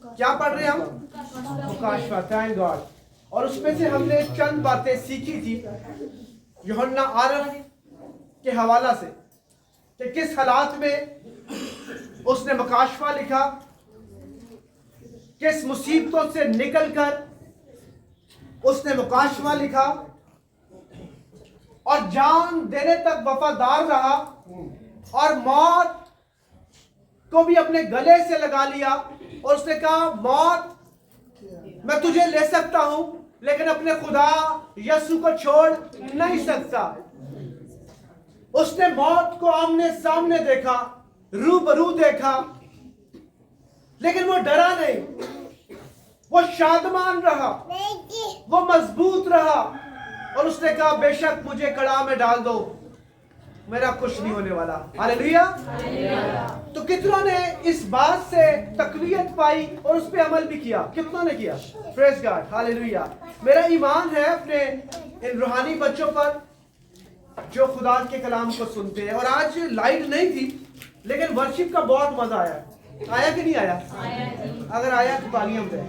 क्या पढ़ रहे हैं हम? मुकाशवा। Thank God. और उसमें से हमने चंद बातें सीखी थी यूहन्ना आरफ के हवाला से कि किस हालात में उसने मुकाशवा लिखा, किस मुसीबतों से निकलकर उसने मुकाशवा लिखा और जान देने तक वफादार रहा और मौत को भी अपने गले से लगा लिया और उसने कहा, मौत मैं तुझे ले सकता हूं लेकिन अपने खुदा यीशु को छोड़ नहीं सकता। उसने मौत को आमने सामने देखा, रूबरू देखा, लेकिन वो डरा नहीं, वो शादमान रहा, वो मजबूत रहा और उसने कहा, बेशक मुझे कड़ा में डाल दो, मेरा कुछ नहीं होने वाला। हालेलुया। तो कितनों ने इस बात से तकवीयत पाई और उस पर अमल भी किया? कितनों ने किया? Praise God. हालेलुया। मेरा ईमान है अपने इन रूहानी बच्चों पर जो खुदा के कलाम को सुनते हैं। और आज लाइट नहीं थी लेकिन वर्शिप का बहुत मजा आया। आया कि नहीं आया? अगर आया तो तालियां दें।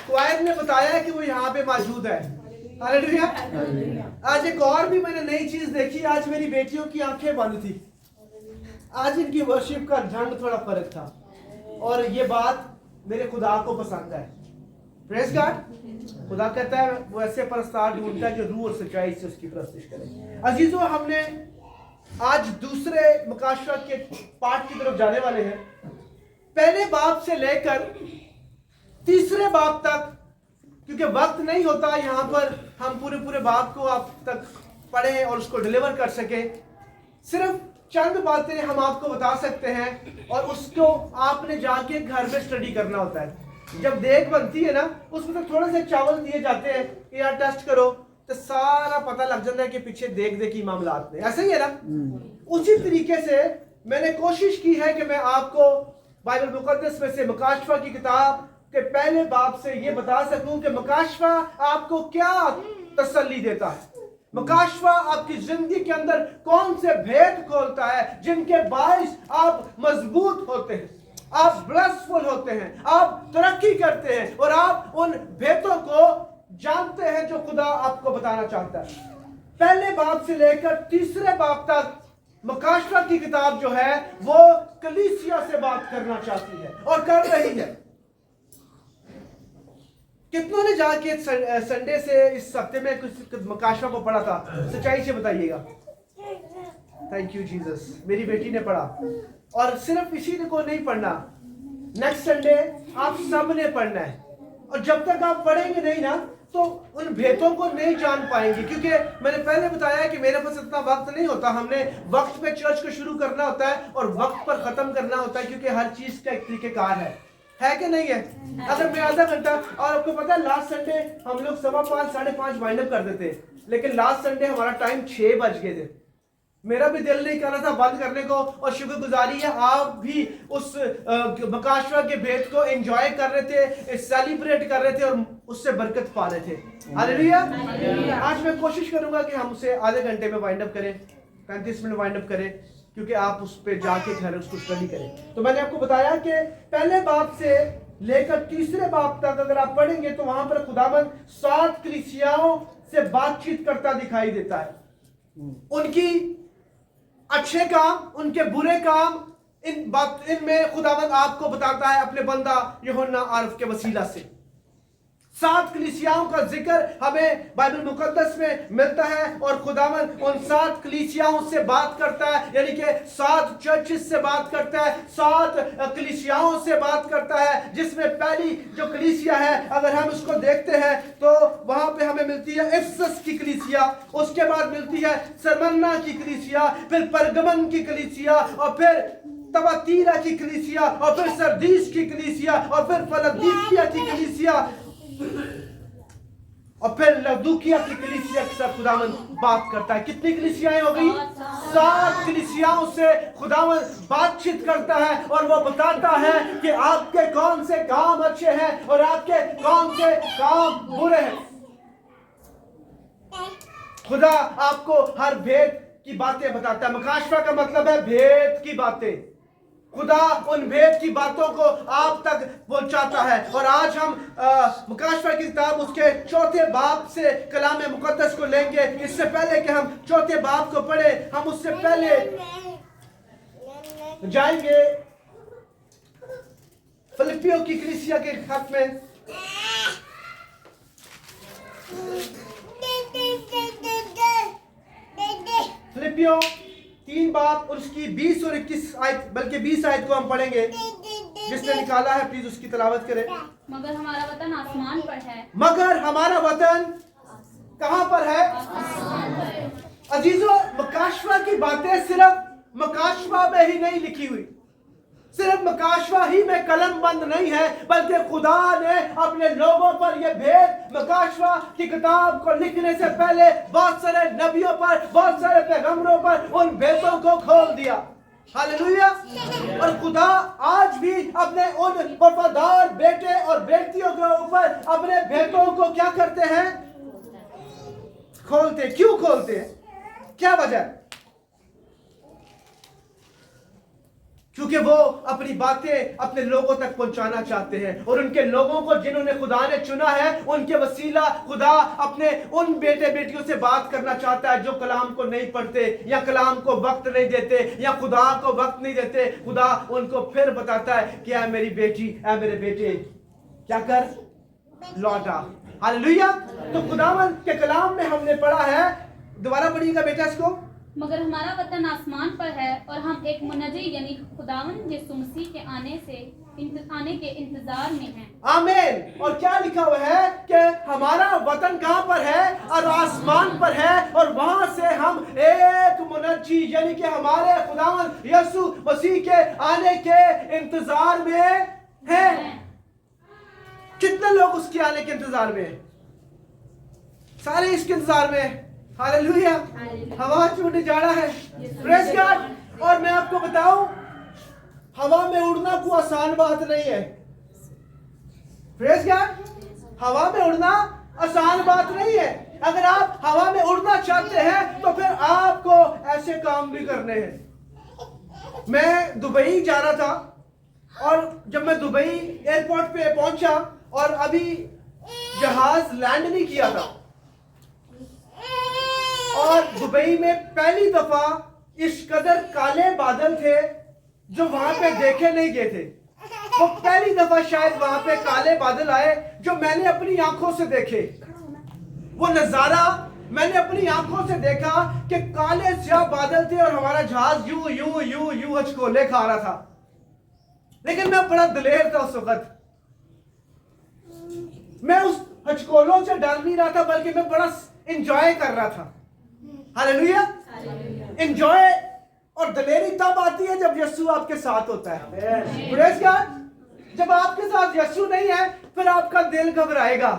क्वायर ने बताया कि वो यहाँ पे मौजूद है। हालेलुया। आज एक और भी मैंने नई चीज देखी। आज मेरी बेटियों की आंखें बंद थी। आज इनकी वर्शिप का ढंग थोड़ा फर्क था और ये बात मेरे खुदा को पसंद है। Praise God. खुदा कहता है वो ऐसे परस्तार ढूंढता है जो रूह और सच्चाई से उसकी परस्तिश करे। अजीजों, हमने आज दूसरे मुकाशवा के पाठ की तरफ जाने वाले हैं। पहले बाब से लेकर तीसरे बाब तक, क्योंकि वक्त नहीं होता यहाँ पर हम पूरे बाब को आप तक पढ़ें और उसको डिलीवर कर सके। सिर्फ चंद बातें हम आपको बता सकते हैं और उसको आपने जाके घर में स्टडी करना होता है। जब देख बनती है ना, उसमें तो थोड़े से चावल दिए जाते हैं कि यार टेस्ट करो, तो सारा पता लग जाता है कि पीछे देख की मामलात में। ऐसे ही है ना। उसी तरीके से मैंने कोशिश की है कि मैं आपको बाइबल मुकद्दस में से मुकाशवा की किताब के पहले बाब से ये बता सकूं कि मुकाशवा आपको क्या तसल्ली देता है। मुकाशवा आपकी जिंदगी के अंदर कौन से भेद खोलता है जिनके बाइस आप मजबूत होते हैं, आप ब्लेसफुल होते हैं, आप तरक्की करते हैं और आप उन भेदों को जानते हैं जो खुदा आपको बताना चाहता है। पहले बाब से लेकर तीसरे बाब तक मुकाशवा की किताब जो है वो कलीसिया से बात करना चाहती है और कर रही है। कितनों ने जाके संडे से इस हफ्ते में कुछ मुकाशवा को पढ़ा था? सच्चाई से बताइएगा। Thank you Jesus. मेरी बेटी ने पढ़ा और सिर्फ इसी को नहीं पढ़ना, नेक्स्ट संडे आप सब ने पढ़ना है। और जब तक आप पढ़ेंगे नहीं ना तो उन भेदों को नहीं जान पाएंगे, क्योंकि मैंने पहले बताया कि मेरे पास इतना वक्त नहीं होता। हमने वक्त पे चर्च को शुरू करना होता है और वक्त पर खत्म करना होता है, क्योंकि हर चीज का एक तरीकेकार है कि नहीं है? अगर मैं आधा घंटा, और आपको पता है लास्ट संडे हम लोग 5:15 5:30 वाइंड अप कर देते, लेकिन लास्ट संडे हमारा टाइम 6 बज गए थे। मेरा भी दिल नहीं कर रहा था बंद करने को, और शुक्रगुजारी है आप भी उस मुकाशवा के भेद को एंजॉय कर रहे थे, सेलिब्रेट कर रहे थे और उससे बरकत पा रहे थे। हालेलुया। आज मैं कोशिश करूंगा कि हम उसे आधे घंटे में वाइंड अप करें, 35 मिनट वाइंड अप करें, क्योंकि आप उस पर जाके घर उसको स्टडी करें। तो मैंने आपको बताया कि पहले बाब से लेकर तीसरे बाब तक अगर आप पढ़ेंगे तो वहां पर खुदाबंद 7 कलीसियाओं से बातचीत करता दिखाई देता है। उनकी अच्छे काम, उनके बुरे काम, इनमें खुदावंद आपको बताता है अपने बंदा यूहन्ना आरफ के वसीला से। 7 कलीसियाओं का जिक्र हमें बाइबल मुकद्दस में मिलता है और खुदावंद उन 7 कलीसियाओं से बात करता है, यानी कि 7 चर्चेस से बात करता है, 7 कलीसियाओं से बात करता है। जिसमें पहली जो कलीसिया है, अगर हम उसको देखते हैं तो वहां पे हमें मिलती है इफिसस की कलीसिया, उसके बाद मिलती है स्मुरना की कलीसिया, फिर परगमन की कलीसिया, और फिर तबतीरा की कलीसिया, और फिर सरदीस की कलीसिया, और फिर फिलदिल्फिया की कलीसिया, और फिर लवदूकिया की कलीसिया के साथ खुदावंद बात करता है। कितनी कलीसियाएं हो गई? 7 कलीसियाओं से खुदावंद बातचीत करता है और वो बताता है कि आपके कौन से काम अच्छे हैं और आपके कौन से काम बुरे हैं। खुदा आपको हर भेद की बातें बताता है। मकाशवा का मतलब है भेद की बातें। खुदा उन भेद की बातों को आप तक पहुंचाता है। और आज हम मुकाशवा की किताब उसके चौथे बाब से कलाम मुकद्दस को लेंगे। इससे पहले कि हम चौथे बाब को पढ़े, हम उससे पहले जाएंगे फिलिपियों की कलीसिया के खत में। फिलिपियों 3 बाब और उसकी 20 और 21 आयत, बल्कि 20 आयत को हम पढ़ेंगे। जिसने निकाला है प्लीज उसकी तिलावत करें। मगर हमारा वतन आसमान पर है। मगर हमारा वतन कहां पर है? अजीजों, मकाशवा की बातें सिर्फ मकाशवा में ही नहीं लिखी हुई, सिर्फ मकाशवा ही में कलम बंद नहीं है, बल्कि खुदा ने अपने लोगों पर यह भेद मकाशवा की किताब को लिखने से पहले बहुत सारे नबियों पर, बहुत सारे पैगंबरों पर उन भेदों को खोल दिया। हालेलुया। और खुदा आज भी अपने उन वफादार बेटे और बेटियों के ऊपर अपने भेदों को क्या करते हैं? खोलते। क्यों खोलते हैं? क्या वजह? क्योंकि वो अपनी बातें अपने लोगों तक पहुंचाना चाहते हैं। और उनके लोगों को जिन्होंने खुदा ने चुना है, उनके वसीला खुदा अपने उन बेटे बेटियों से बात करना चाहता है जो कलाम को नहीं पढ़ते या कलाम को वक्त नहीं देते या खुदा को वक्त नहीं देते। खुदा उनको फिर बताता है कि ऐ मेरी बेटी, ऐ मेरे बेटे, क्या कर? लौटा। हालेलुया। तो खुदावन के कलाम में हमने पढ़ा है, दोबारा पढ़िएगा बेटा इसको। मगर हमारा वतन आसमान पर है और हम एक मुनजी यानी खुदावंद यीशु मसीह के आने के इंतजार में हैं। आमीन। और क्या लिखा हुआ है कि हमारा वतन कहां पर है? और आसमान पर है। और वहां से हम एक मुनजी यानी कि हमारे खुदावंद यीशु मसीह के आने के इंतजार में हैं। कितने लोग उसके आने के इंतजार में? सारे इसके इंतजार में। हालेलुया। हवा छूटने जा रहा है। Praise God. और मैं आपको बताऊं, हवा में उड़ना कोई आसान बात नहीं है। Praise God. हवा में उड़ना आसान बात नहीं है। अगर आप हवा में उड़ना चाहते हैं तो फिर आपको ऐसे काम भी करने हैं। मैं दुबई जा रहा था और जब मैं दुबई एयरपोर्ट पे पहुंचा और अभी जहाज लैंड नहीं किया था, और दुबई में पहली दफा इस कदर काले बादल थे जो वहां पे देखे नहीं गए थे। वो पहली दफा शायद वहां पे काले बादल आए जो मैंने अपनी आंखों से देखे। वो नजारा मैंने अपनी आंखों से देखा कि काले स्याह बादल थे और हमारा जहाज यूं यूं यूं यूं हचकोले खा रहा था। लेकिन मैं बड़ा दिलेर था उस वक्त। मैं उस हचकोलों से डर नहीं रहा था, बल्कि मैं बड़ा एंजॉय कर रहा था। हालेलुया। एंजॉय और दिलेरी तब आती है जब यीशु आपके साथ होता है। Praise God. जब आपके साथ यीशु नहीं है फिर आपका दिल घबराएगा,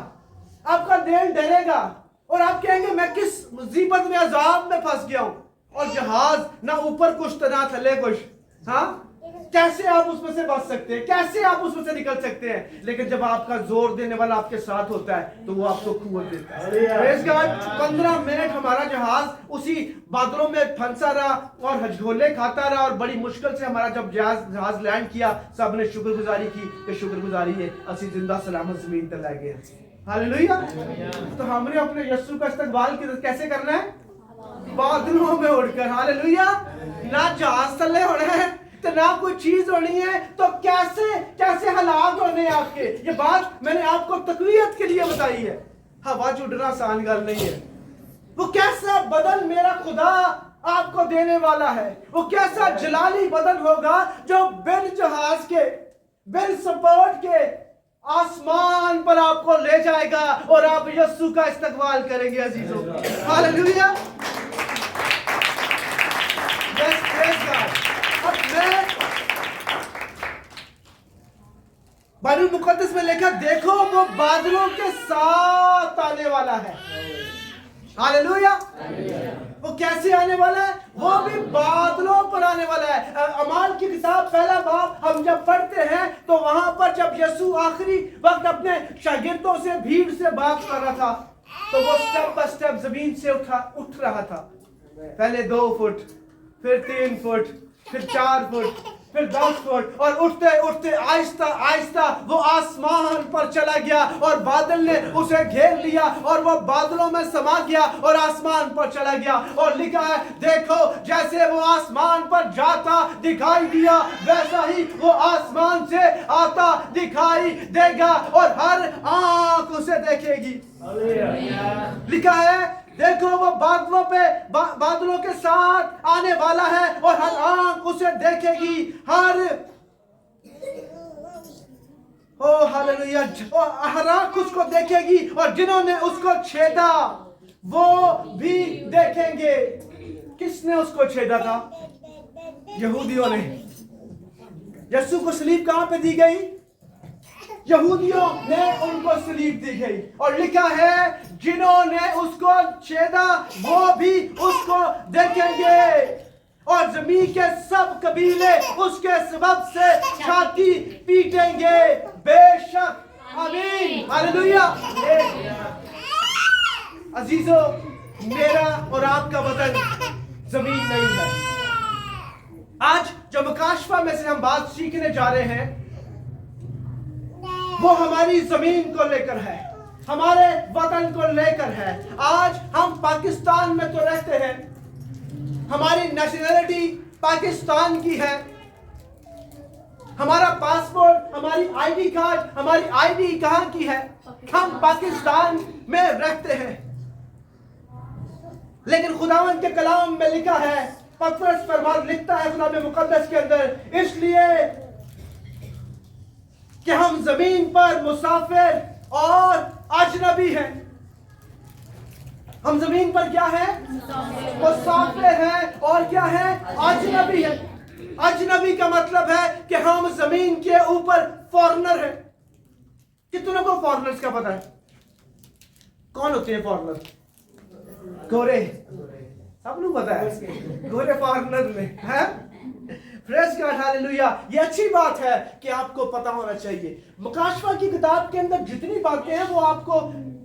आपका दिल डरेगा और आप कहेंगे मैं किस मुसीबत में, अजाब में फंस गया हूं। और जहाज ना ऊपर कुछ तो ना थले कुछ। हाँ, कैसे आप उसमें से बच सकते हैं? कैसे आप उसमें से निकल सकते हैं? लेकिन जब आपका जोर देने वाला आपके साथ होता है तो वो आपको कुव्वत देता है। Praise God. 15 मिनट हमारा जहाज उसी बादलों में फंसा रहा और हचकोले खाता रहा और बड़ी मुश्किल से हमारा जब जहाज लैंड किया, सबने शुक्रगुजारी की कि शुक्रगुजारी है असि जिंदा सलामत जमीन पर ला गए। हालेलुया। तो हमने अपने यीशु का इस्तकबाल कैसे करना है? बादलों में उड़कर। हालेलुया। ना जहाज तले होना है तो ना कोई चीज होनी है, तो कैसे कैसे हालात होने हैं आपके? ये बात मैंने आपको तकवीयत के लिए बताई है। हवा उड़ना आसान गल नहीं है। वो कैसा बदन मेरा खुदा आपको देने वाला है, वो कैसा जलाली बदन होगा जो बिन जहाज के, बिन सपोर्ट के आसमान पर आपको ले जाएगा और आप यीशु का इस्तकबाल करेंगे अजीजों। हालेलुया। बाइबल मुकद्दस में लिखा, देखो वो बादलों के साथ आने वाला है। हालेलुया। वो कैसे आने वाला है? वो भी बादलों पर आने वाला है। अमाल की किताब पहला बाब हम जब पढ़ते हैं तो वहां पर जब यीशु आखिरी वक्त अपने शागिर्दों से, भीड़ से बात कर रहा था, तो वो स्टेप बाय स्टेप जमीन से उठ रहा था। पहले 2 फुट, फिर 3 फुट, फिर 4 फुट, फिर 10 फुट, और उठते उठते आहिस्ता आहिस्ता वो आसमान पर चला गया और बादल ने उसे घेर लिया और वो बादलों में समा गया और आसमान पर चला गया। और लिखा है, देखो जैसे वो आसमान पर जाता दिखाई दिया वैसा ही वो आसमान से आता दिखाई देगा और हर आंख उसे देखेगी। लिखा है, देखो वो बादलों के साथ आने वाला है और हर आंख उसे देखेगी, हर आंख उसको देखेगी और जिन्होंने उसको छेदा वो भी देखेंगे। किसने उसको छेदा था? यहूदियों ने। यीशु को सलीब कहां पे दी गई? यहूदियों ने उनको सलीब दी गई और लिखा है, जिन्होंने उसको छेदा वो भी उसको देखेंगे और जमीन के सब कबीले उसके सबब से छाती पीटेंगे। बेशक, आमीन, हालेलुया। अजीजों, मेरा और आपका वतन जमीन नहीं है। आज जो मुकाशफा में से हम बात सीखने जा रहे हैं वो हमारी जमीन को लेकर है, हमारे वतन को लेकर है। आज हम पाकिस्तान में तो रहते हैं, हमारी नेशनैलिटी पाकिस्तान की है, हमारा पासपोर्ट, हमारी आईडी कार्ड, हमारी आईडी कहां की है? हम पाकिस्तान में रहते हैं। लेकिन खुदावंद के कलाम में लिखा है, पतरस फरमान लिखता है खुदा में मुकद्दस के अंदर, इसलिए कि हम जमीन पर मुसाफिर और अजनबी हैं। हम जमीन पर क्या है? मुसाफिर हैं और क्या है? अजनबी है। अजनबी का मतलब है कि हम जमीन के ऊपर फॉरेनर हैं। कितनों को फॉरेनर्स का पता है? कौन होते हैं फॉरेनर? गोरे। सब लोग पता है गोरे फॉरेनर में है। Praise God, hallelujah. ये अच्छी बात है कि आपको पता होना चाहिए। मुकाशफा की किताब के अंदर जितनी बातें हैं वो आपको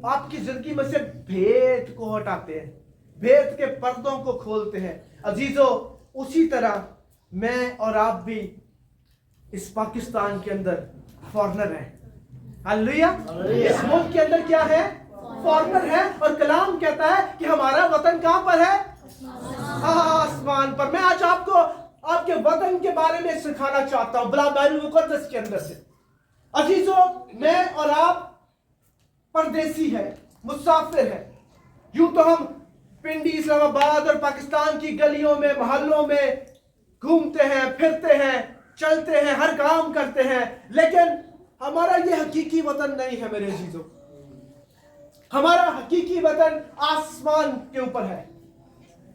आपकी जिंदगी में से भेद को हटाते हैं, भेद के पर्दों को खोलते हैं। अजीजों, उसी तरह मैं और आप भी इस पाकिस्तान के अंदर फॉरेनर हैं। हालेलुया। इस मुल्क के अंदर क्या है? फॉरेनर है। और कलाम कहता है कि हमारा वतन कहां पर है? आसमान पर। मैं आज आपको आपके वतन के बारे में सिखाना चाहता हूं बाइबल मुकद्दस के अंदर से। अजीजों, मैं और आप परदेसी है, मुसाफिर है। यूं तो हम पिंडी, इस्लामाबाद और पाकिस्तान की गलियों में, मोहल्लों में घूमते हैं, फिरते हैं, चलते हैं, हर काम करते हैं, लेकिन हमारा ये हकीकी वतन नहीं है मेरे अजीजों। हमारा हकीकी वतन आसमान के ऊपर है।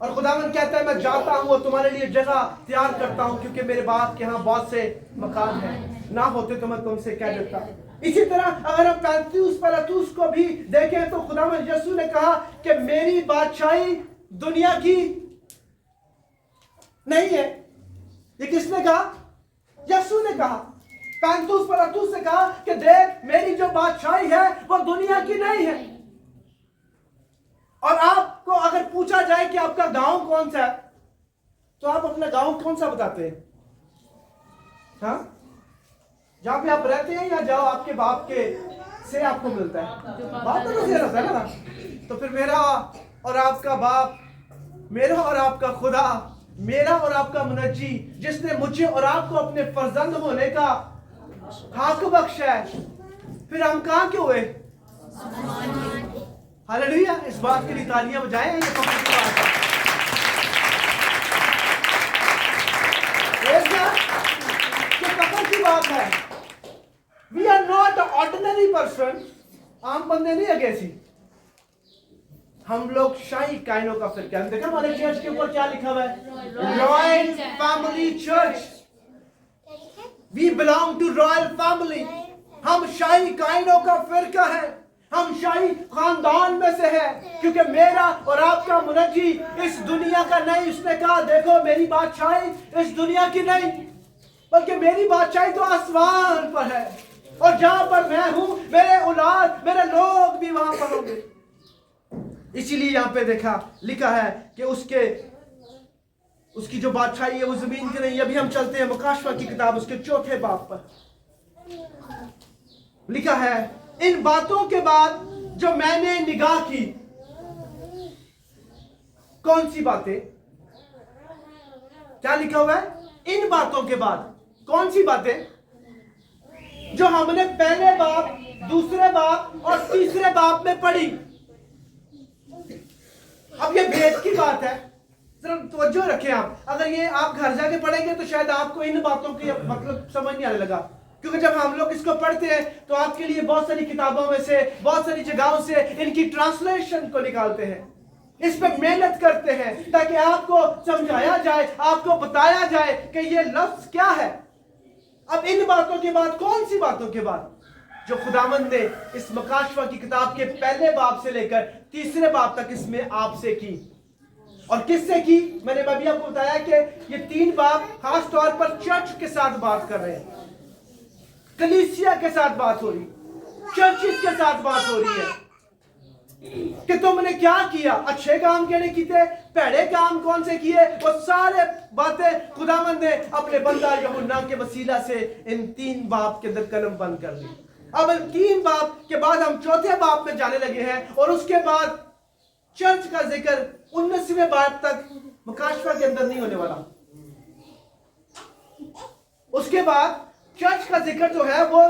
और खुदावंद कहता है, मैं जाता हूं और तुम्हारे लिए जगह तैयार करता हूं, क्योंकि मेरे बाप के यहाँ बहुत से मकान हैं, ना होते तो मैं तुमसे कह देता। इसी तरह अगर हम पैंतीस पलातूस को भी देखें तो खुदावंद यीशु ने कहा कि मेरी बादशाही दुनिया की नहीं है। ये किसने कहा? यीशु ने कहा। पैंतीस पलातूस ने कहा कि देख, मेरी जो बादशाही है वो दुनिया की नहीं है। और आपको अगर पूछा जाए कि आपका गांव कौन सा है, तो आप अपना गांव कौन सा बताते हैं? हाँ, जहां पे आप रहते हैं या जाओ आपके बाप के से आपको मिलता है? बाप तो से रहता है ना। तो फिर मेरा और आपका बाप, मेरा और आपका खुदा, मेरा और आपका मुनज्जी, जिसने मुझे और आपको अपने फर्जंद होने का हक बख्शा है, फिर हम कहां के हुए? हालेलुया। इस बात के लिए तालियां बजाएं। ये कमाल की बात है। ये कमाल की बात है। We are not ordinary person. आम बंदे नहीं है कैसी। हम लोग शाही कायनों का फिर क्या देखा हमारे चर्च के ऊपर क्या लिखा हुआ है? Royal family church. We belong to royal family. हम शाही कायनों का फिरका है, हम शाही खानदान में से है, क्योंकि मेरा और आपका मुनज्जी इस दुनिया का नहीं। उसने कहा, देखो मेरी बादशाही इस दुनिया की नहीं, बल्कि मेरी बादशाही तो आसमान पर है, और जहां पर मैं हूं मेरे औलाद, मेरे लोग भी वहां पर होंगे। इसीलिए यहाँ पे देखा लिखा है कि उसकी जो बादशाही है वो जमीन की नहीं। अभी हम चलते हैं मुकाशवा की किताब उसके 4 बाब पर। लिखा है इन बातों के बाद जो मैंने निगाह की। कौन सी बातें? क्या लिखा हुआ है? इन बातों के बाद। कौन सी बातें? जो हमने पहले बाब, दूसरे बाब और तीसरे बाब में पढ़ी। अब ये भेद की बात है, जरा तवज्जो रखें आप। अगर ये आप घर जाके पढ़ेंगे तो शायद आपको इन बातों की मतलब समझ नहीं आने लगा, क्योंकि जब हम लोग इसको पढ़ते हैं तो आपके लिए बहुत सारी किताबों में से, बहुत सारी जगहों से इनकी ट्रांसलेशन को निकालते हैं, इस पर मेहनत करते हैं ताकि आपको समझाया जाए, आपको बताया जाए कि ये लफ्ज क्या है। अब इन बातों के बाद, कौन सी बातों के बाद? जो खुदावंद ने इस मुकाशवा की किताब के पहले बाब से लेकर तीसरे बाब तक इसमें आपसे की। और किससे की? मैंने अभी आपको बताया कि ये 3 बाब खास तौर पर चर्च के साथ बात कर रहे हैं, कलीसिया के साथ बात हो रही, चर्चिस के साथ बात हो रही है कि तुमने क्या किया, अच्छे काम केड़े किए, भैड़े काम कौन से किए। वो सारे बातें खुदावंद ने अपने बंदा यूहन्ना के वसीला से इन 3 बाब के अंदर कलम बंद कर दी। अब इन 3 बाब के बाद हम 4थे बाब में जाने लगे हैं और उसके बाद चर्च का जिक्र 19वें बाब तक मुकाशवा के अंदर नहीं होने वाला। उसके बाद चर्च का जिक्र जो है वो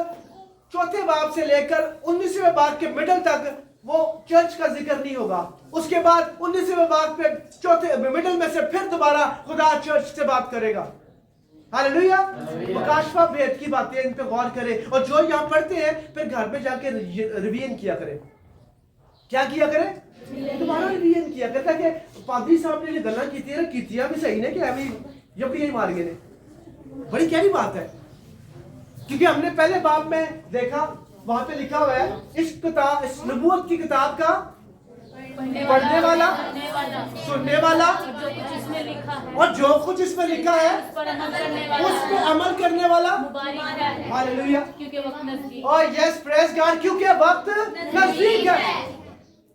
4थे बाब से लेकर 19वें बाब के मिडल तक वो चर्च का जिक्र नहीं होगा। उसके बाद 19वें बाब पे 4थे मिडल में से फिर दोबारा खुदा चर्च से बात करेगा। हालेलुया। मुकाशवा भेद की बातें, इन पे गौर करें और जो यहाँ पढ़ते हैं फिर घर पे जाके रिवीजन किया करें। क्या किया करें? दोबारा रिवीजन किया करें, ताकि पादरी साहब ने जो गल्ला की भी सही ने कि अभी यही मार गए ने। बड़ी गहरी बात है, क्योंकि हमने पहले बाब में देखा, वहां पे लिखा हुआ है इस नबूवत की किताब का पढ़ने वाला, सुनने वाला और जो कुछ इसमें लिखा है उस पर अमल करने वाला। हालेलुया। और यस प्रेज गॉड, क्योंकि वक्त नजदीक है।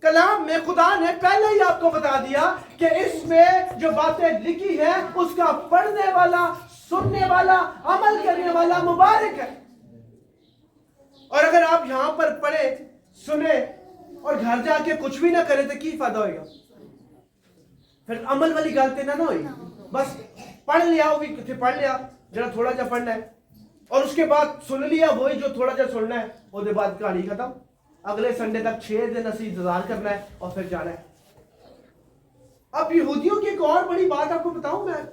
कलाम में खुदा ने पहले ही आपको बता दिया कि इसमें जो बातें लिखी है उसका पढ़ने वाला, सुनने वाला, अमल करने वाला मुबारक है। और अगर आप यहां पर पढ़े, सुने और घर जाके कुछ भी ना करे तो की फायदा होगा? फिर अमल वाली गलती ना हुई। बस पढ़ लिया, वो भी पढ़ लिया, जरा थोड़ा जा पढ़ना है और उसके बाद सुन लिया वही जो थोड़ा जा सुनना है, उसके बाद कहानी खत्म। अगले संडे तक 6 दिन असं इंतजार करना है और फिर जाना है। अब यहूदियों की एक और बड़ी बात आपको बताऊं मैं,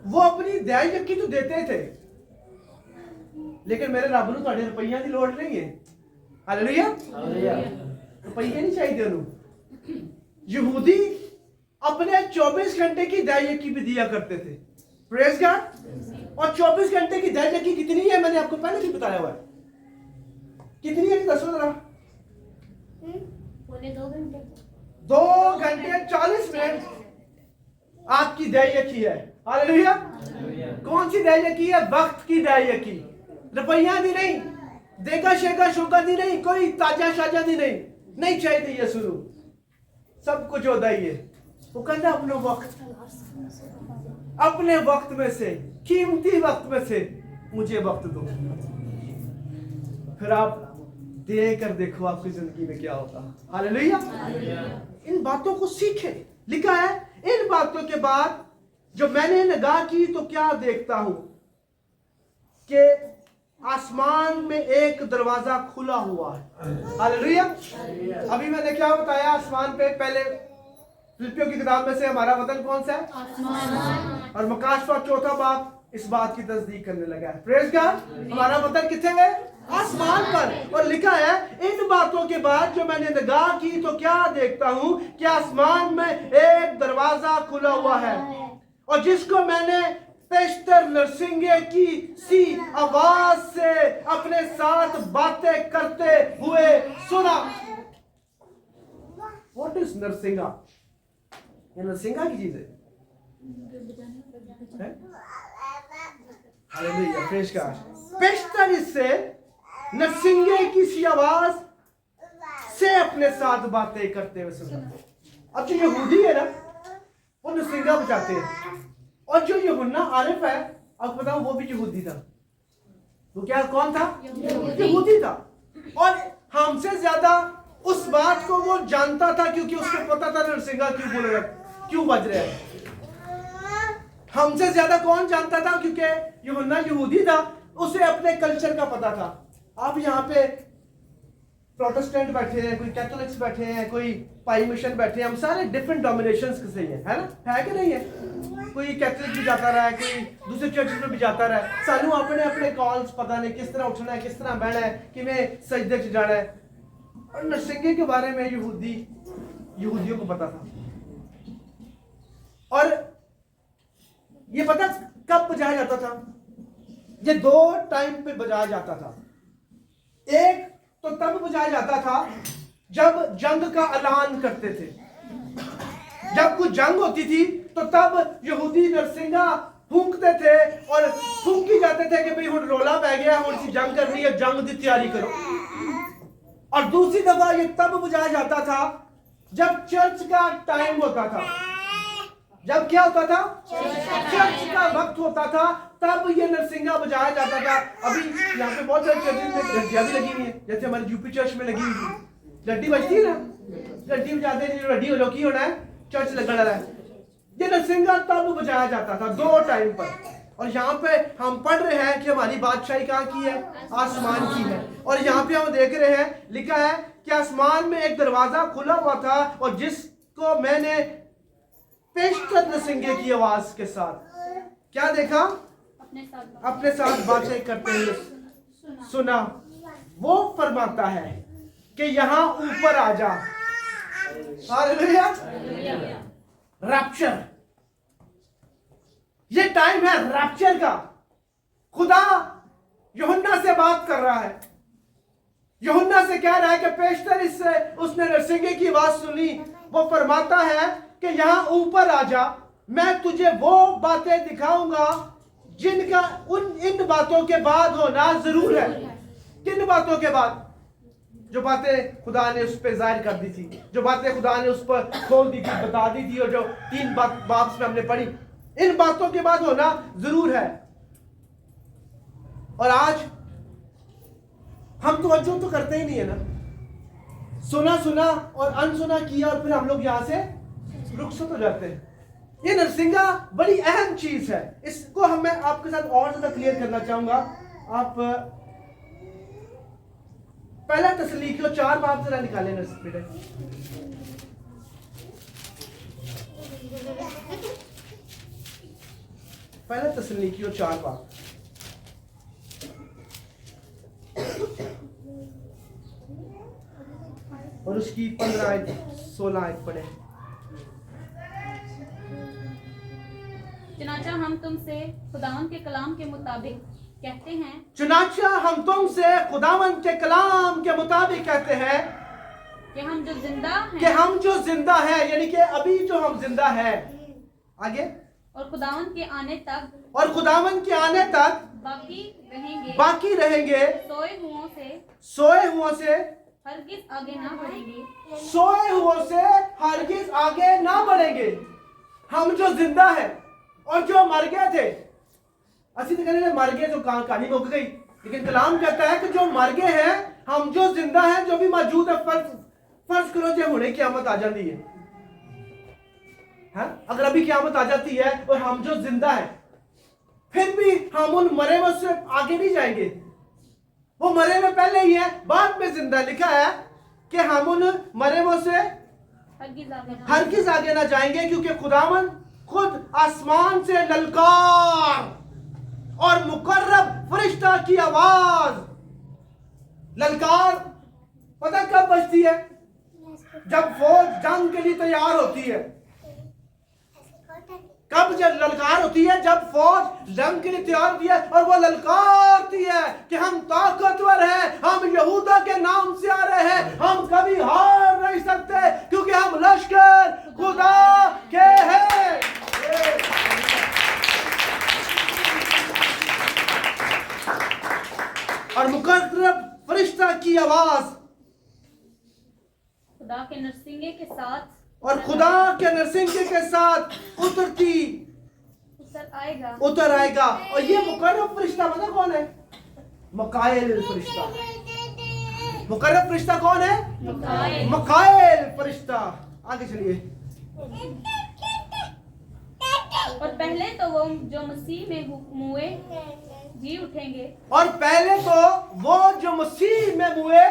वो अपनी दया यकी तो देते थे, लेकिन मेरे रब नूं तुहाडे रुपईया की लोड़ नहीं है। हालेलुया। रुपईए नहीं चाहिए उन्होंने। यहूदी अपने 24 घंटे की दया यकी भी दिया करते थे। Praise God. और 24 घंटे की दया यकी कितनी है मैंने आपको पहले भी बताया हुआ है। कितनी है दसो जरा? 2 घंटे 40 मिनट आपकी दया की है। हालेलुया। कौन सी दया की है? वक्त की दया की। रुपया दी नहीं, देगा शेगा शोगा दी नहीं, कोई ताजा शाजा दी नहीं चाहिए ये शुरू सब कुछ होता ही है। वो कहता अपने वक्त में से, कीमती वक्त में से मुझे वक्त दो। फिर आप दे कर देखो आपकी जिंदगी में क्या होता। हालेलुया। इन बातों को सीखें। लिखा है इन बातों के बाद जो मैंने निगाह की तो क्या देखता हूं कि आसमान में एक दरवाजा खुला हुआ है। हालेलुया। अभी मैंने क्या बताया? आसमान पे पहले फिलिपियों की किताब में से हमारा वतन कौन सा है? आसमान। और मुकाशवा 4था बाब इस बात की तस्दीक करने लगा है। Praise God. हमारा वतन किथे है? आसमान पर। और लिखा है इन बातों के बाद जो मैंने निगाह की तो क्या देखता हूं कि आसमान में एक दरवाजा खुला हुआ है और जिसको मैंने पेशतर नरसिंगे की सी आवाज से अपने साथ बातें करते हुए सुना। व्हाट इज नरसिंगा? ये नरसिंगा की चीज है। हालेलुया। Praise God. पेशतर इससे नरसिंगे की सी आवाज से अपने साथ बातें करते हुए सुना। अब जो यहूदी है ना, वो नरसिंगा बजाते हैं, और जो यूहन्ना आरिफ है, अब बताओ, वो भी यहूदी था। वो क्या, कौन था? यहूदी था। और हमसे ज्यादा उस बात को वो जानता था, क्योंकि उसको पता था नरसिंगा क्यों बोल रहा, क्यों बज रहा है। हमसे ज्यादा कौन जानता था? क्योंकि यूहन्ना यहूदी था, उसे अपने कल्चर का पता था। आप यहाँ पे प्रोटेस्टेंट बैठे हैं, कोई कैथोलिक्स बैठे हैं, कोई पाई मिशन बैठे हैं, हम सारे डिफरेंट डोमिनेशंस से हैं, है ना? है कि नहीं है? कोई कैथोलिक भी जाता रहा है, कोई दूसरे चर्च में भी जाता रहा है। सानू अपने अपने कॉल्स पता नहीं, किस तरह उठना है, किस तरह बहना है, किमें सजदे च जाना है। और नरसिंगे के बारे में यहूदियों को पता था। और ये पता कब बजाया जाता था? ये दो टाइम पे बजाया जाता था। एक तो तब बजाया जाता था जब जंग का ऐलान करते थे। जब कुछ जंग होती थी तो तब यहूदी नरसिंगा फूंकते थे और फूंकी जाते थे कि भाई हुण रोला पै गया, हुण सी जंग करनी है, जंग की तैयारी करो। और दूसरी दफा ये तब बजाया जाता था जब चर्च का टाइम होता था। जब क्या होता था? चर्च का वक्त होता था, तब ये नरसिंगा बजाया जाता था। अभी यहाँ पे बहुत सारे चर्चेज में घंटियां भी लगी हुई है, जैसे हमारे यूपी चर्च में लगी हुई थी। घंटी बजती है ना, घंटी बजाते हैं, रेडी हो जाओ, की होना है, चर्च लगने वाला है। ये नरसिंगा तब बजाया जाता था, दो टाइम पर। और यहाँ पे हम पढ़ रहे हैं कि हमारी बादशाही कहाँ की है? आसमान की है। और यहाँ पे हम देख रहे हैं, लिखा है कि आसमान में एक दरवाजा खुला हुआ था, और जिसको मैंने पेशतर नरसिंगे की आवाज के साथ क्या देखा? अपने साथ बातें करते हुए सुना। वो फरमाता है कि यहाँ ऊपर आ जा। हालेलुया। रैप्चर, ये टाइम है रैप्चर का। खुदा यूहन्ना से बात कर रहा है, यूहन्ना से कह रहा है कि पेशतर इससे उसने नरसिंगे की आवाज सुनी। वो फरमाता है कि यहाँ ऊपर आ जा, मैं तुझे वो बातें दिखाऊंगा जिनका इन बातों के बाद होना जरूर है। किन बातों के बाद? जो बातें खुदा ने उस पर जाहिर कर दी थी, जो बातें खुदा ने उस पर खोल दी थी, बता दी थी, और जो 3 बात में हमने पढ़ी, इन बातों के बाद होना जरूर है। और आज हम तवज्जो तो करते ही नहीं है ना। सुना और अनसुना किया, और फिर हम लोग यहां से रुखसत हो जाते हैं। ये नरसिंगा बड़ी अहम चीज है। इसको मैं आपके साथ और ज्यादा क्लियर करना चाहूंगा। आप पहला तसलीकियों 4 बाब जरा निकालें बेटे। पहला तसलीकियों 4 बाब और उसकी 15 आयत 16 आयत पढ़े। चुनाचा हम तुमसे खुदावन के कलाम के मुताबिक कहते हैं, चुनाचा हम तुमसे खुदावन के कलाम के मुताबिक कहते हैं कि हम जो जिंदा हैं, यानी कि अभी जो हम जिंदा हैं, आगे, और खुदावन के आने तक बाकी रहेंगे, सोए हुओं से हरगिज आगे ना बढ़ेंगे। हम जो जिंदा हैं और जो मर गए थे, असली तो कहने मर गए तो कहानी मुक गई, लेकिन कलाम कहता है कि जो मर गए हैं, हम जो जिंदा हैं, जो भी मौजूद है, फर्ज करो जो हुणे क़यामत आ जाती है, अगर अभी क़यामत आ जाती है और हम जो जिंदा हैं, फिर भी हम उन मरे हुए से आगे नहीं जाएंगे। वो मरे हुए पहले ही है, बाद में जिंदा। लिखा है कि हम उन मरे हुए से हरगिज़ आगे ना जाएंगे, क्योंकि खुदावन खुद आसमान से ललकार और मुकर्रब फरिश्ता की आवाज, ललकार पता कब बजती है? जब फौज जंग के लिए तैयार होती है। कब जब ललकार होती है? जब फौज जंग के लिए तैयार होती है और वो ललकारती है कि हम ताकतवर हैं, हम यहूदा के नाम से आ रहे हैं, हम कभी हार नहीं सकते, क्योंकि हम लश्कर खुदा के हैं। और मुकर्रब फरिश्ता की आवाज नरसिंगे के साथ और खुदा के नरसिंगे के साथ उतर आएगा। और ये मुकर्रब फरिश्ता पता कौन है? मकाएल फरिश्ता। मुकर्रब फरिश्ता कौन है? मकाएल फरिश्ता। आगे चलिए। और पहले तो वो जो मसीह में मुए जी उठेंगे। और पहले तो वो जो मसीह में मुए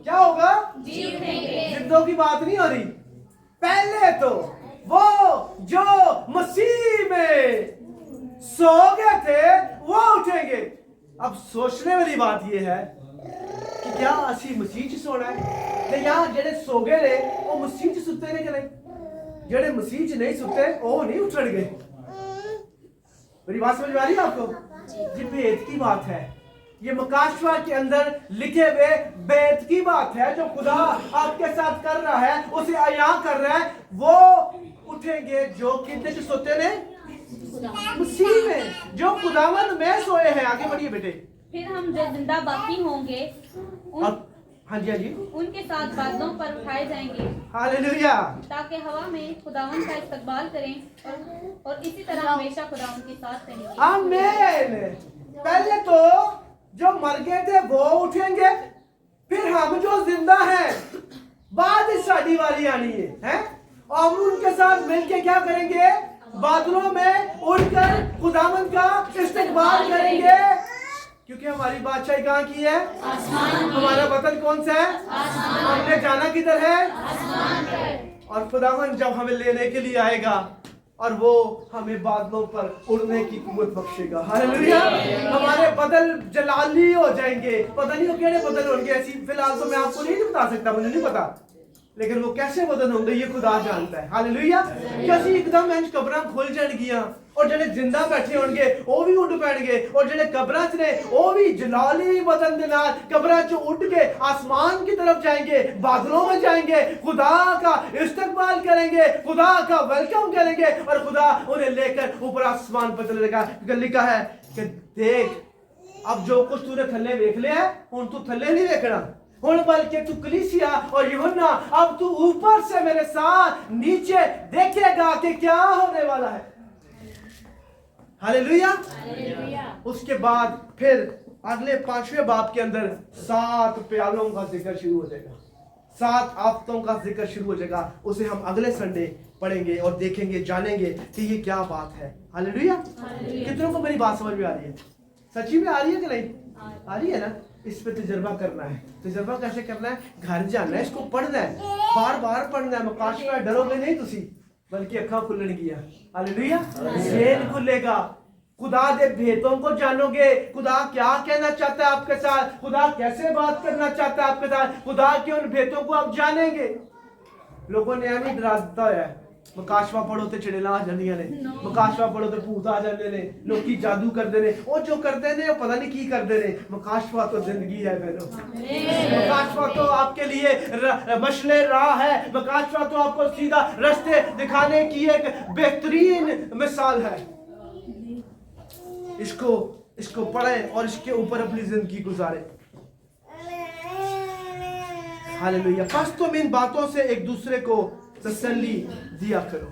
क्या होगा? जी उठेंगे। जिद्दों की बात नहीं हो रही। पहले तो वो जो मसीह में सो गए थे वो उठेंगे। अब सोचने वाली बात ये है कि क्या असी मसीह च सोना है ते या जेड़े सो गए ने वो मसीह च सुते ने कि नहीं? जेड़े मसीह च नहीं सुते वो नहीं उठणगे। मेरी बात समझ में आ रही है आपको? ये भेद की बात है। ये मकाशवा के अंदर लिखे हुए भेद की बात है। जो खुदा आपके साथ कर रहा है, उसे अया कर रहा है, वो उठेंगे जो कितने से सोते ने? मसीह में, जो खुदावन में सोए हैं। आगे बढ़िए बेटे। फिर हम जो जिंदा बाकी होंगे हाँ जी, हाँ जी, उनके साथ बादलों पर उठाए जाएंगे। हालेलुया। ताकि हवा में खुदावन का इस्तकबाल करें और इसी तरह हमेशा खुदावन के साथ रहेंगे। आमीन। पहले तो जो मर गए थे वो उठेंगे, फिर हम जो जिंदा हैं बाद साड़ी वाली आनी है और हम उनके साथ मिलके क्या करेंगे? बादलों में उड़कर खुदावन का इस्तकबाल करेंगे। क्योंकि हमारी बादशाही कहाँ की है? आसमान। हमारा वतन कौन सा है? आसमान। हमने जाना किधर है? आसमान पर। और खुदावन जब हमें लेने के लिए आएगा और वो हमें बादलों पर उड़ने की कुव्वत बख्शेगा। हालेलुया। हमारे बदल जलाली हो जाएंगे। पता नहीं वो केड़े बदल होंगे, ऐसी फिलहाल तो मैं आपको नहीं बता सकता, मुझे नहीं पता, लेकिन वो कैसे बदल होंगे ये खुदा जानता है। हालेलुया। कैसी एकदम इंज कब्रां खुल जाएंगियां और जेडे जिंदा बैठे होंगे वो भी उड़ पैणगे और जेडे कब्रां च ने वो भी जलाली बदन दे नाल कब्रां च उड़ के आसमान की तरफ जाएंगे, बादलों में जाएंगे, खुदा का इस्तकबाल करेंगे, खुदा का वेलकम करेंगे और खुदा उन्हें लेकर ऊपर आसमान पर चले जाएगा। लिखा है कि देख अब जो कुछ तूने थल्ले देख लिया है, हुण तू थल्ले नहीं देखना, हुण बल्कि तू कलीसिया और यूहन्ना अब तू ऊपर से मेरे साथ नीचे देखेगा कि क्या होने वाला है। हालेलुया। उसके बाद फिर अगले 5वें बाब के अंदर 7 प्यालों का जिक्र शुरू हो जाएगा, 7 आफतों का जिक्र शुरू हो जाएगा। उसे हम अगले संडे पढ़ेंगे और देखेंगे, जानेंगे कि ये क्या बात है। हालेलुया। कितनों को मेरी बात समझ में आ रही है? सच्ची में आ रही है कि नहीं आ रही है ना? इस पे तजर्बा करना है। तजर्बा कैसे करना है? घर जाना है, इसको पढ़ना है, बार बार पढ़ना है। मुकाशवा डरोगे नहीं तुसी, बल्कि अखा खुलन गिया। हालेलुया। ज़हन खुलेगा, खुदा दे भेदों को जानोगे। खुदा क्या कहना चाहता है आपके साथ, खुदा कैसे बात करना चाहता है आपके साथ, खुदा के उन भेदों को आप जानेंगे। लोगों ने एवं डरा दिता है, मुकाशवा पढ़ो तो चिड़ेला आ जानियां ने, मुकाशवा पढ़ो तो भूत आ जाते ने, लोग जादू करते ने, वो जो करते ने पता नहीं की करते ने। मुकाशवा तो जिंदगी है बहनों, मुकाशवा तो आपके लिए मशले राह है, मुकाशवा तो आपको सीधा रास्ते दिखाने की एक बेहतरीन मिसाल है। इसको पढ़ें और इसके ऊपर अपनी जिंदगी गुजारें। हालेलुया। बस तुम इन बातों से एक दूसरे को तसल्ली दिया करो।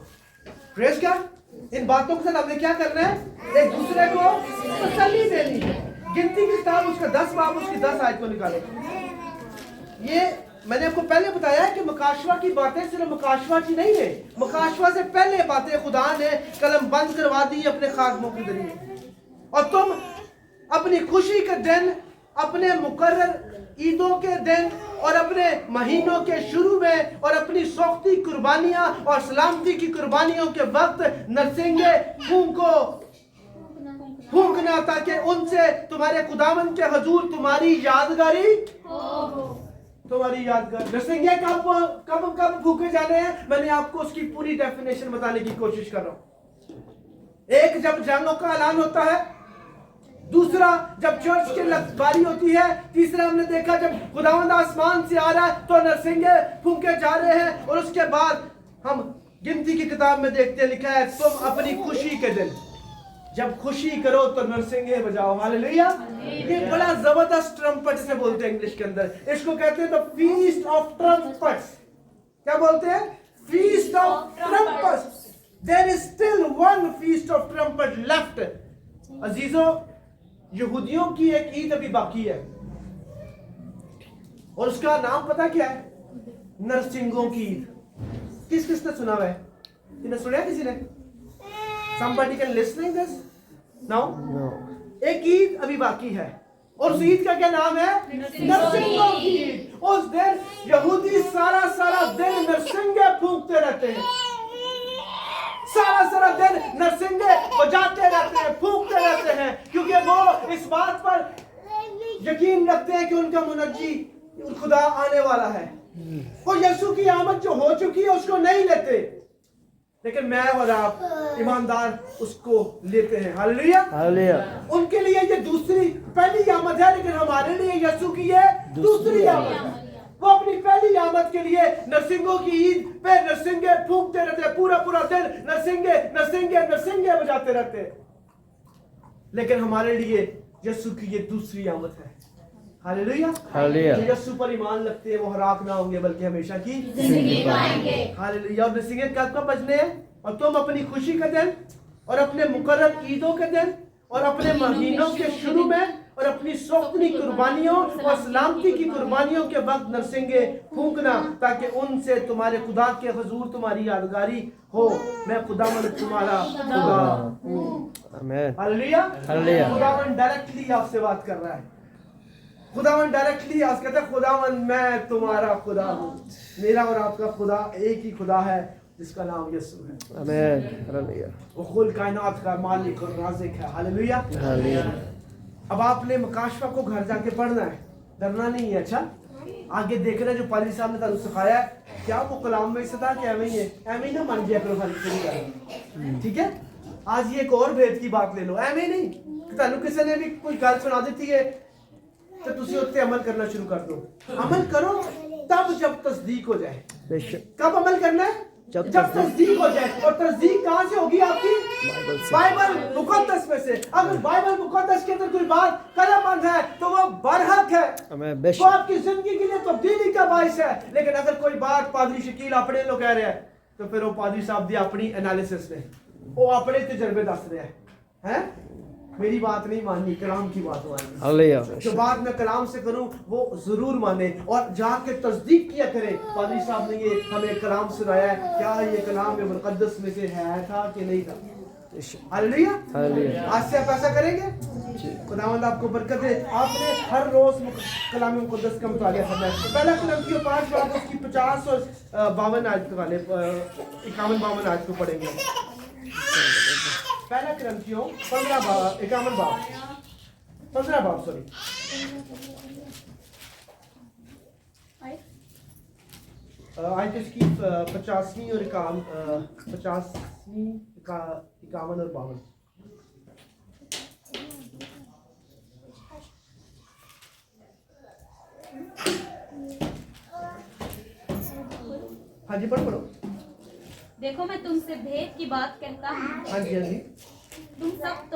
Praise God. इन बातों के साथ हमने क्या करना है? एक दूसरे को तसल्ली देनी है। गिनती की किताब उसका 10 बाब उसकी 10 आयत को निकालो। ये मैंने आपको पहले बताया है कि मुकाशवा की बातें सिर्फ मुकाशवा की नहीं है, मुकाशवा से पहले बातें खुदा ने कलम बंद करवा दी अपने खादमों के जरिए। और तुम अपनी खुशी के दिन, अपने मुकर्रर ईदों के दिन और अपने महीनों के शुरू में और अपनी सौख्ती कुर्बानियां और सलामती की कुर्बानियों के वक्त नरसिंगे फूंकना, ताकि उनसे तुम्हारे खुदावन के हजूर तुम्हारी यादगारी नरसिंगे कब फूके जाने हैं, मैंने आपको उसकी पूरी डेफिनेशन बताने की कोशिश कर रहा हूं। एक, जब जंगों का ऐलान होता है, दूसरा जब चर्च के बारी होती है, तीसरा हमने देखा जब खुदावंद आसमान से आ रहा है तो नरसिंगे फूंके जा रहे हैं। और उसके बाद हम गिनती की किताब में देखते हैं, लिखा है तुम अपनी खुशी के दिन जब खुशी करो तो नरसिंगे बजाओ। हालेलुया। ये बड़ा जबरदस्त ट्रम्पट से बोलते हैं इंग्लिश के अंदर, इसको कहते हैं द फीस्ट ऑफ ट्रम्पट्स। क्या बोलते हैं? Feast of trumpets. There is still one feast of trumpet left. अजीजों, यहूदियों की एक ईद अभी बाकी है और उसका नाम पता क्या है? नरसिंगों की ईद। किस किसने सुना हुआ है? इन्हें सुना किसी ने? Somebody can listening this? No? एक ईद अभी बाकी है और उस ईद का क्या नाम है? नरसिंगों की ईद। उस दिन यहूदी सारा दिन नरसिंगे फूंकते रहते हैं, सारा दिन नरसिंगे बजाते रहते हैं, फूंकते रहते हैं, क्योंकि वो इस बात पर यकीन रखते हैं कि उनका मुनज्जी खुदा आने वाला है। और यीशु की आमद जो हो चुकी है उसको नहीं लेते, लेकिन मैं और आप ईमानदार उसको लेते हैं। Hallelujah, hallelujah. उनके लिए ये दूसरी पहली आमद है, लेकिन हमारे लिए यीशु की ये दूसरी आमद है। वो अपनी पहली आमद के लिए नरसिंगों की ईद पे नरसिंगे फूंकते रहते, पूरा दिन नरसिंगे बजाते रहते। लेकिन हमारे लिए यीशु की ये दूसरी आमद है। Hallelujah, hallelujah. जो यीशु पर ईमान रखते हैं वो हलाक ना होंगे बल्कि हमेशा की जिंदगी पाएंगे। हालेलुया। और नरसिंगे कब बजने हैं? और तुम अपनी खुशी के दिन और अपने मुकर्रर ईदों के दिन और अपने महीनों के शुरू में और अपनी सौख्तनी कुर्बानियों और सलामती की कुर्बानियों के वक्त नरसिंगे फूंकना, ताकि उनसे तुम्हारे खुदा के हुजूर तुम्हारी यादगारी हो। मैं खुदावंद तुम्हारा खुदा हूँ। आमीन। Hallelujah, hallelujah. खुदावंद डायरेक्टली आपसे बात कर रहा है। खुदावन डायरेक्टली आज कहता है, खुदावन मैं तुम्हारा खुदा हूँ। मेरा और आपका खुदा एक ही खुदा है जिसका नाम यीशु है। आमीन, हालेलुया। वो कुल कायनात का मालिक और राज़िक है। Hallelujah, hallelujah. अब आपने मकाशवा को घर जाके पढ़ना है, डरना नहीं है। अच्छा, आगे देखना जो पाली साहब ने तुम सिखाया है, क्या वो कलाम में से था कि एवं ही है? एवं ही ना मान गया करो खाली, ठीक है। आज ये एक और भेद की बात ले लो, एवं नहीं तुम किसी ने भी कोई गल सुना दी है तो तुसी उत्ते अमल करना शुरू कर दो। अमल करो तब जब तस्दीक हो जाए। कब अमल करना है? जब तस्दीक हो जाए। और तस्दीक कहाँ से होगी आपकी? बाइबल मुकद्दस में से। अगर बाइबल मुकद्दस के अंदर कोई बात कलमबंद है तो वो बरहक है, वो आपकी जिंदगी के लिए तब्दीली का बाइस है। लेकिन अगर कोई बात पादरी शकील अपने लोग कह रहे हैं तो फिर वो पादरी साहब दी अपनी एनालिसिस ने, वो अपने तजर्बे दस रहे हैं। मेरी बात नहीं माननी, कलाम की बात माननी। जो बात मैं कलाम से करूं वो जरूर माने और जाके तस्दीक किया करें। पादरी साहब ने ये हमें कलाम सुनाया है, क्या ये कलाम मुकद्दस में से है था कि नहीं था? Hallelujah, hallelujah. आज से आप ऐसा करेंगे, खुदावंद आपको बरकत दे। आपने हर रोज कलाम मुकद्दस का मुतालिया करना है। पहला कुरिन्थियों 5 बाब उसकी 50 और 52 आयत वाले 51-52 आयत को पढ़ेंगे। पहला कुरिन्थियों 15 बाब 51 बाब 15 बाब सॉरी आयत इसकी 50वीं और 50वीं 51 और 52। हाँ जी, पढ़ो। देखो मैं तुमसे भेद की बात कहता हूँ। हाँ जी, हाँ जी। तुम सब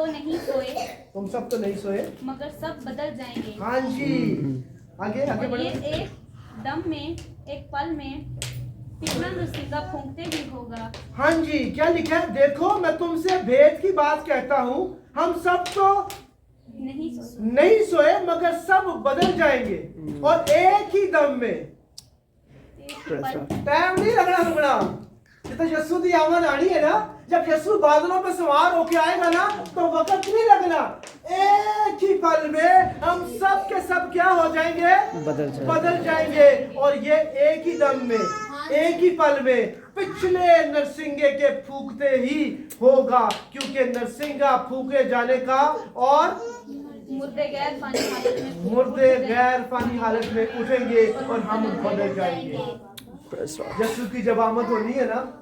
तो नहीं सोए, मगर सब बदल जाएंगे। हाँ जी, आगे बढ़ो। ये एक दम में, एक पल में तीसरा नरसिंगा फूंकते ही होगा। हाँ जी, क्या लिखा है? देखो मैं तुमसे भेद की बात कहता हूँ, हम सब तो नहीं सोए मगर सब बदल जाएंगे और एक ही दम में। टाइम नहीं लगना। तो यीशु की आमद आनी है ना, जब यीशु बादलों पे सवार होके आएगा ना तो वक्त नहीं लगना। एक ही पल में हम सब के सब क्या हो जाएंगे? बदल जाएंगे। और ये एक ही दम में, एक ही पल में पिछले नरसिंगे के फूंकते ही होगा, क्योंकि नरसिंगा फूंके जाने का और मुर्दे गैर फानी हालत में उठेंगे और हम बदल जाएंगे। यीशु की जब आमद होनी है ना,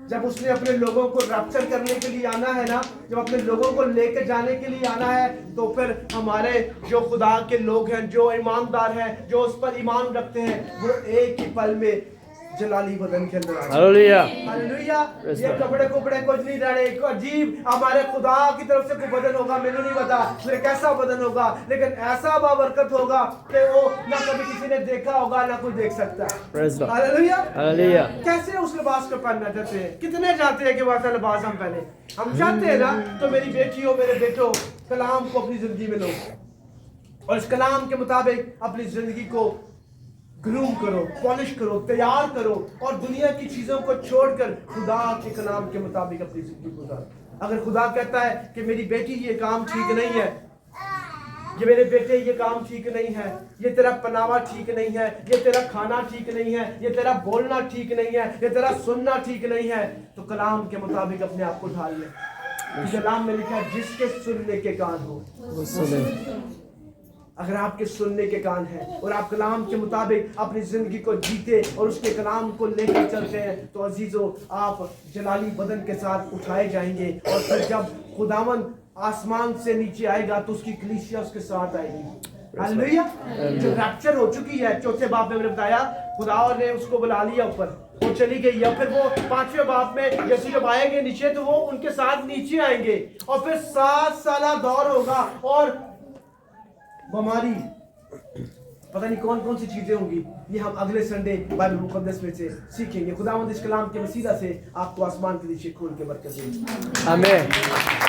जब उसने अपने लोगों को रैप्चर करने के लिए आना है ना, जब अपने लोगों को लेकर जाने के लिए आना है, तो फिर हमारे जो खुदा के लोग हैं, जो ईमानदार हैं, जो उस पर ईमान रखते हैं, वो एक ही पल में जलाली बदन के अंदर आ जाए। हालेलुया। हालेलुया। Praise ये God. कपड़े कुछ नहीं रहने, एक अजीब हमारे खुदा की तरफ से कोई बदन होगा, मैंने नहीं पता फिर कैसा बदन होगा, लेकिन ऐसा बाबरकत होगा कि वो ना कभी किसी ने देखा होगा ना कोई देख सकता है। Praise God. हालेलुया। हालेलुया। कैसे उस लिबास को पहनना चाहते हैं? कितने चाहते हैं कि वैसा लिबास हम पहने? हम चाहते हैं ना, तो मेरी बेटियों मेरे बेटों, कलाम को अपनी जिंदगी में लो और इस कलाम के मुताबिक अपनी जिंदगी को ग्रूम करो, पॉलिश करो, तैयार करो और दुनिया की चीजों को छोड़कर खुदा के कलाम के मुताबिक अपनी जिंदगी गुजारो। अगर खुदा कहता है कि मेरी बेटी ये काम ठीक नहीं है, ये मेरे बेटे ये काम ठीक नहीं है, ये तेरा पहनावा ठीक नहीं है, ये तेरा खाना ठीक नहीं है, ये तेरा बोलना ठीक नहीं है, ये तेरा सुनना ठीक नहीं है, तो कलाम के मुताबिक अपने आप को ढाल ले। कलाम में लिखा है जिसके सुनने के कान हो वो सुने। अगर आपके सुनने के कान हैं और आप कलाम के मुताबिक अपनी जिंदगी को जीते और उसके कलाम को लेकर चलते हैं, तो अजीजों आप जलाली बदन के साथ उठाए जाएंगे और फिर जब खुदावन आसमान से नीचे आएगा तो उसकी कलीसिया उसके साथ आएगी। हालेलुया। जो रैप्चर हो चुकी है, चौथे बाप में मैंने बताया, खुदा ने उसको बुला लिया ऊपर, वो चली गई है। फिर वो पांचवें बाप में यीशु जब आएंगे नीचे तो वो उनके साथ नीचे आएंगे और फिर 7 साल दौर होगा और बीमारी, पता नहीं कौन कौन सी चीजें होंगी, ये हम अगले संडे बाइबल मुकद्दस में से सीखेंगे। खुदावंद इस कलाम के वसीला से आपको आसमान के नीचे खोल के बरकत दें। आमीन।